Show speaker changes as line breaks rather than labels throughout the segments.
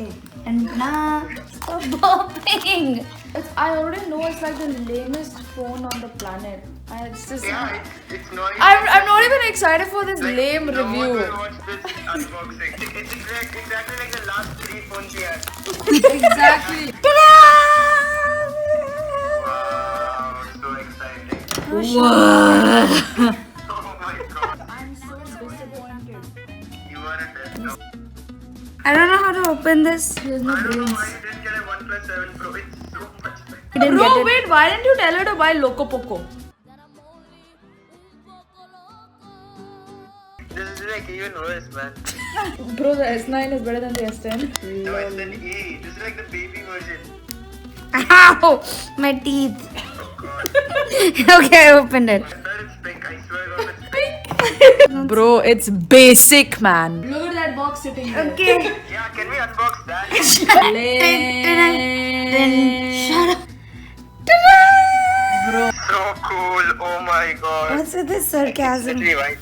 Okay. And now, stop burping.
I already know it's like the lamest phone on the planet. It's just.
Yeah, it's not.
I'm not even excited for this
Like,
lame
no one
review.
will watch this unboxing. It's exactly like the last 3 phones we had.
Exactly.
Wow, so exciting.
What?
Oh my god.
I'm so disappointed.
You are a test.
I don't know how to open this.
There's no
I don't know
brains.
why you didn't get a OnePlus 7 Pro. It's so much better.
I didn't
Bro,
get it.
wait, why didn't you tell her to buy Loco Poco?
This is like even worse, man.
Bro, the S9 is better than the S10.
No, it's an E. This is like the baby version.
Ow! My teeth.
Oh god.
Okay, I opened it.
I thought it's pink. I swear God, it's pink.
Bro, it's basic, man. Look at that box sitting there.
Okay.
Yeah, can we unbox that?
Shut up.
Bro,
So cool. Oh my god.
What's with this sarcasm?
Literally white.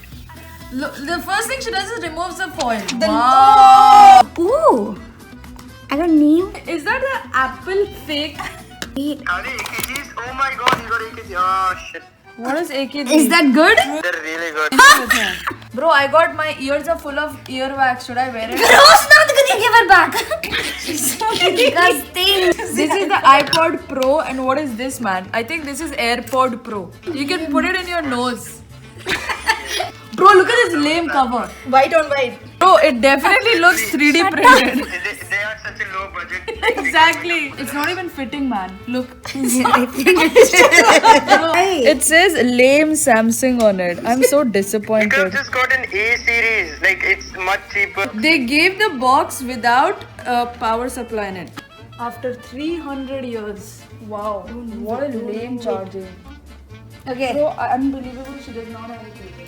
look, the first thing she does is removes the foil. Wow.
Ooh. I got new.
Is that the Apple fake?
Wait.
Are they AKGs? Oh my god, you got AKG. Oh shit.
What is AKG?
Is that good?
They're really good.
Bro, I got my ears are full of earwax. Should I wear it?
Bro's not gonna give it back. She's so disgusting.
This is the iPod Pro, and what is this, man? I think this is AirPod Pro. You can put it in your nose. Bro, look at this lame cover.
White on white.
Bro, it definitely looks 3D printed.
They are such a low budget.
Exactly. It's not even fitting, man. Look.
I think it's
It says lame Samsung on it. I'm so
You could have
disappointed.
just got an A series. Like, it's much cheaper.
They gave the box without a power supply in it. After 300 years. Wow. What a lame charging.
okay.
Bro, unbelievable. She does not have a cable.